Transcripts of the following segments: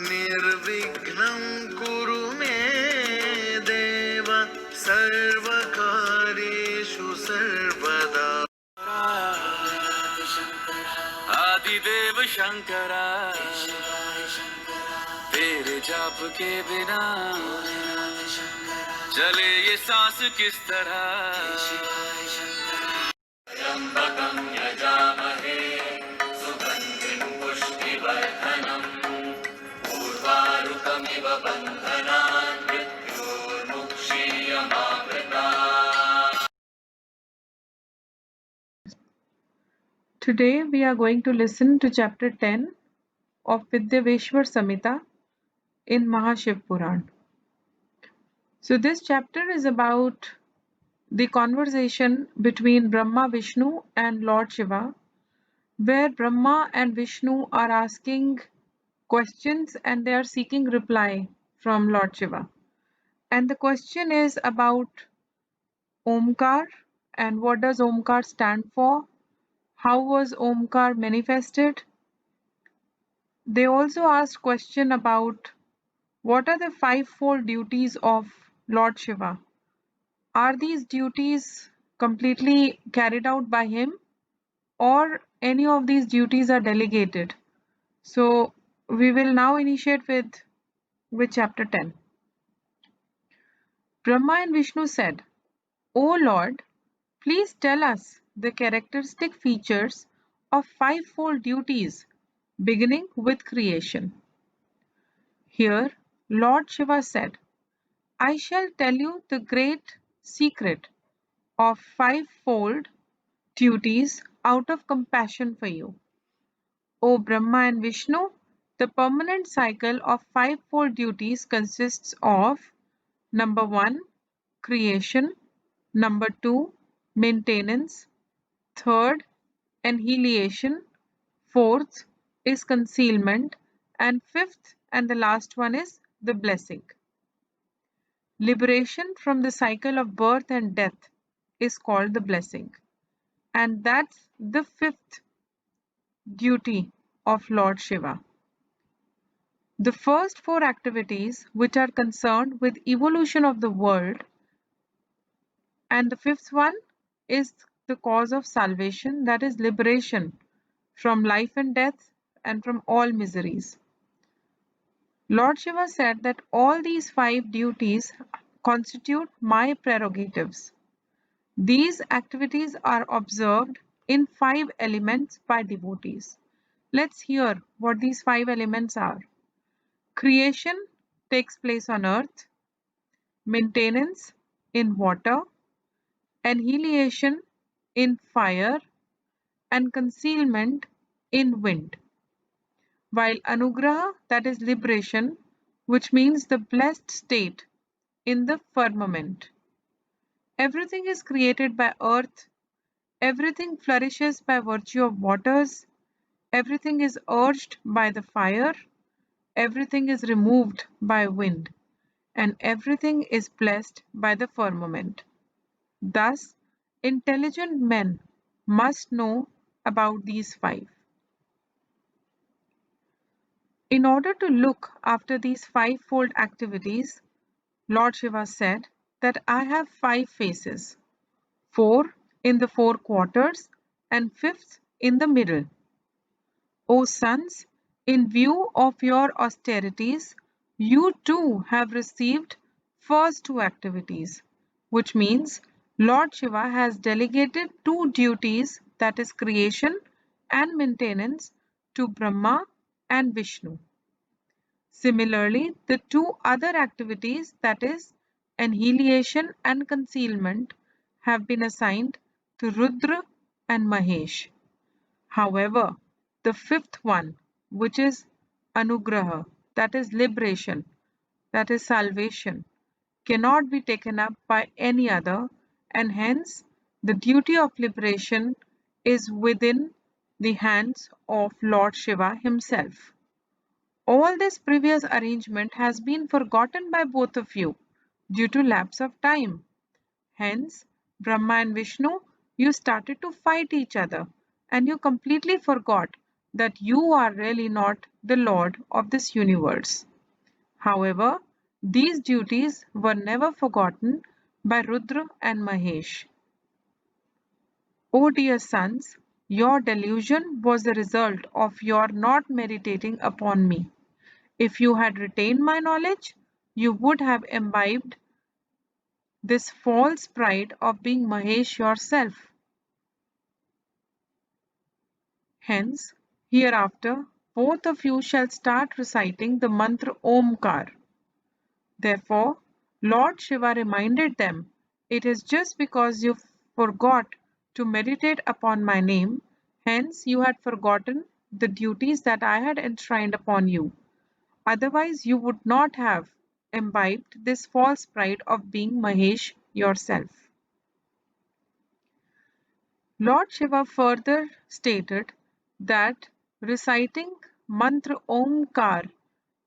निर्विघ्नं कुरु मे देव सर्वकार्येषु सर्वदा। आदिदेव शंकरा, तेरे जाप के बिना चले ये सांस किस तरह। त्र्यंबकं यजामहे सुगंधिं पुष्टिवर्धनम् उर्वारुकमिव बन्धनान् मृत्योर्मुक्षीयमामृतात्। Today we are going to listen to chapter 10 of Vidyaveshwar Samhita in Mahashiv Puran. So this chapter is about the conversation between Brahma, Vishnu and Lord Shiva, where Brahma and Vishnu are asking questions and they are seeking reply from Lord Shiva. And the question is about Omkar and what does Omkar stand for? How was Omkar manifested? They also asked question about what are the fivefold duties of Lord Shiva. Are these duties completely carried out by him or any of these duties are delegated? So we will now initiate with chapter 10. Brahma and Vishnu said, O Lord, please tell us the characteristic features of fivefold duties beginning with creation. Here Lord Shiva said, I shall tell you the great secret of fivefold duties out of compassion for you. O Brahma and Vishnu, the permanent cycle of fivefold duties consists of number 1, creation, number 2, maintenance, third, annihilation, fourth is concealment, and fifth and the last one is the blessing. Liberation from the cycle of birth and death is called the blessing. And that's the fifth duty of Lord Shiva. The first four activities which are concerned with evolution of the world, and the fifth one is the cause of salvation, that is liberation from life and death and from all miseries. Lord Shiva said that all these five duties constitute my prerogatives. These activities are observed in 5 elements by devotees. Let's hear what these 5 elements are. Creation takes place on earth, maintenance in water, annihilation in fire, and concealment in wind. While anugraha, that is liberation, which means the blessed state, in the firmament. Everything is created by earth, everything flourishes by virtue of waters, everything is urged by the fire, everything is removed by wind, and everything is blessed by the firmament. Thus, intelligent men must know about these 5. In order to look after these 5-fold activities, Lord Shiva said that I have 5 faces, 4 in the 4 quarters and 5th in the middle. O sons, in view of your austerities, you too have received first 2 activities, which means Lord Shiva has delegated 2 duties, that is creation and maintenance, to Brahma and Vishnu. Similarly, the 2 other activities, that is annihilation and concealment, have been assigned to Rudra and Mahesh. However, the 5th one, which is anugraha, that is liberation, that is salvation, cannot be taken up by any other, and hence the duty of liberation is within the hands of Lord Shiva himself. All this previous arrangement has been forgotten by both of you due to lapse of time. Hence, Brahma and Vishnu, you started to fight each other and you completely forgot that you are really not the Lord of this universe. However, these duties were never forgotten by Rudra and Mahesh. O dear sons, your delusion was the result of your not meditating upon me. If you had retained my knowledge, you would have imbibed this false pride of being Mahesh yourself. Hence, hereafter, both of you shall start reciting the mantra Omkar. Therefore, Lord Shiva reminded them, it is just because you forgot to meditate upon my name, hence you had forgotten the duties that I had enshrined upon you. Otherwise, you would not have imbibed this false pride of being Mahesh yourself. Lord Shiva further stated that reciting mantra Omkar,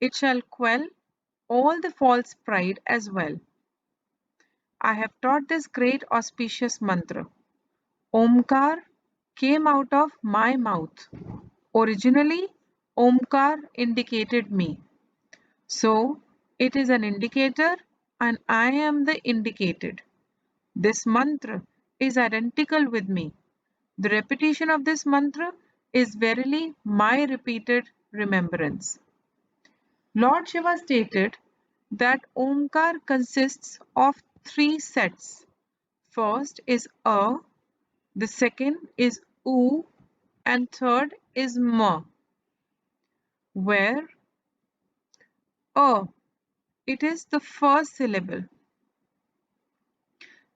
it shall quell all the false pride as well. I have taught this great auspicious mantra. Omkar came out of my mouth. Originally, Omkar indicated me. So, it is an indicator and I am the indicated. This mantra is identical with me. The repetition of this mantra is verily my repeated remembrance. Lord Shiva stated that Omkar consists of three sets. First is A, the second is U, and third is M, where A, it is the first syllable.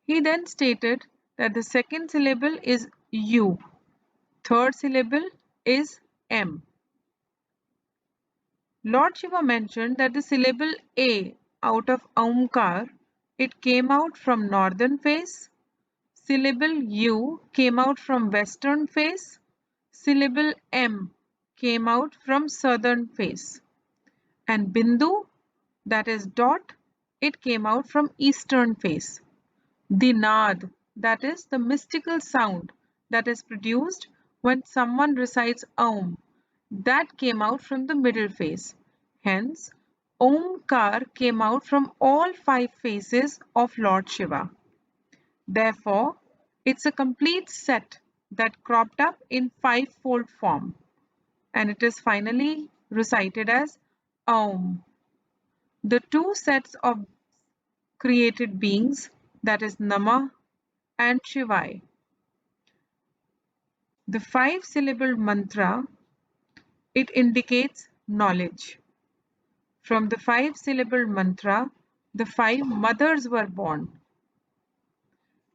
He then stated that the second syllable is U, third syllable is M. Lord Shiva mentioned that the syllable A out of Omkar, it came out from northern face, syllable U came out from western face, syllable M came out from southern face, and Bindu, that is dot, it came out from eastern face. The Nad, that is the mystical sound that is produced when someone recites Om, that came out from the middle face. Hence, Omkar came out from all five faces of Lord Shiva. Therefore, it's a complete set that cropped up in five-fold form, and it is finally recited as Om. The two sets of created beings, that is Nama and Shivai. The five-syllable mantra, it indicates knowledge. From the five-syllable mantra, the five mothers were born.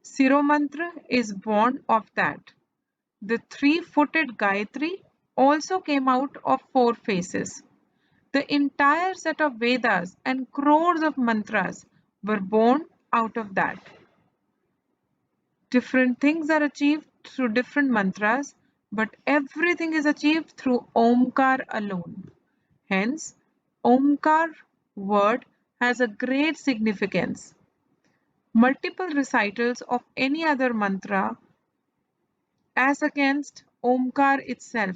Siromantra is born of that. The three-footed Gayatri also came out of four faces. The entire set of Vedas and crores of mantras were born out of that. Different things are achieved through different mantras, but everything is achieved through Omkar alone. Hence, Omkar word has a great significance. Multiple recitals of any other mantra as against Omkar itself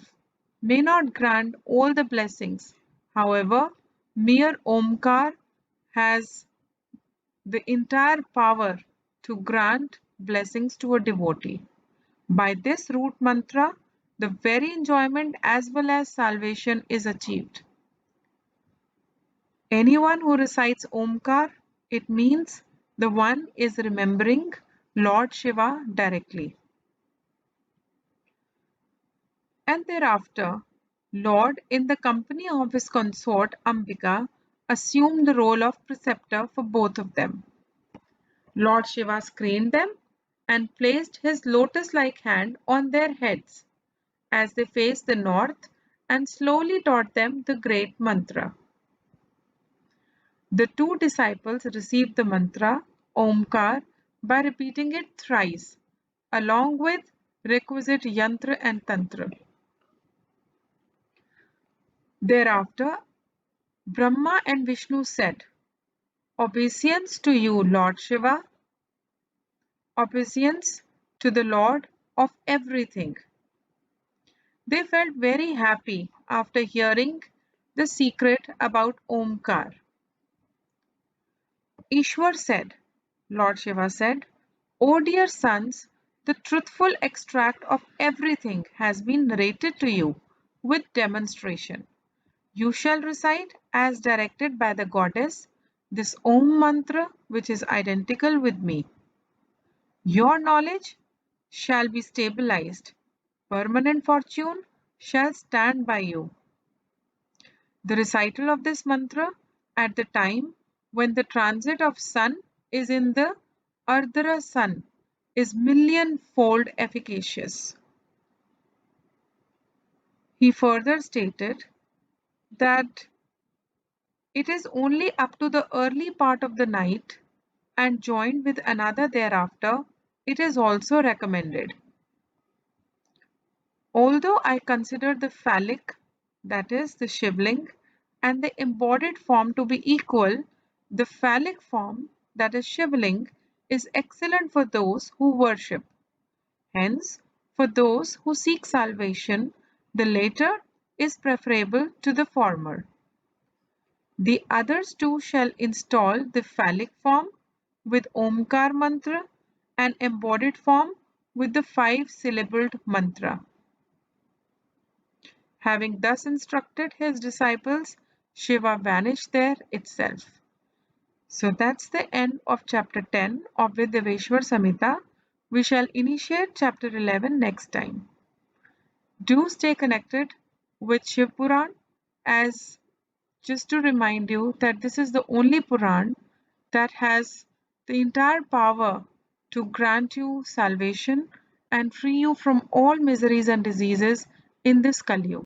may not grant all the blessings. However, mere Omkar has the entire power to grant blessings to a devotee. By this root mantra, the very enjoyment as well as salvation is achieved. Anyone who recites Omkar, it means the one is remembering Lord Shiva directly. And thereafter, Lord, in the company of his consort Ambika, assumed the role of preceptor for both of them. Lord Shiva screened them and placed his lotus-like hand on their heads as they faced the north and slowly taught them the great mantra. The two disciples received the mantra Omkar by repeating it thrice, along with requisite yantra and tantra. Thereafter, Brahma and Vishnu said, obeisance to you, Lord Shiva, obeisance to the Lord of everything. They felt very happy after hearing the secret about Omkar. Ishwar said, Lord Shiva said, O dear sons, the truthful extract of everything has been narrated to you with demonstration. You shall recite, as directed by the goddess, this Om mantra which is identical with me. Your knowledge shall be stabilized. Permanent fortune shall stand by you. The recital of this mantra at the time when the transit of sun is in the Ardhara sun is million-fold efficacious. He further stated that it is only up to the early part of the night and joined with another thereafter, it is also recommended. Although I consider the phallic, that is the Shivling, and the embodied form to be equal, the phallic form, that is Shivling, is excellent for those who worship. Hence, for those who seek salvation, the latter is preferable to the former. The others too shall install the phallic form with Omkar mantra and embodied form with the 5-syllabled mantra. Having thus instructed his disciples, Shiva vanished there itself. So that's the end of chapter 10 of Vidyaveshwar Samhita. We shall initiate chapter 11 next time. Do stay connected with Shiv Puran, as just to remind you that this is the only Puran that has the entire power to grant you salvation and free you from all miseries and diseases in this Kali Yuga.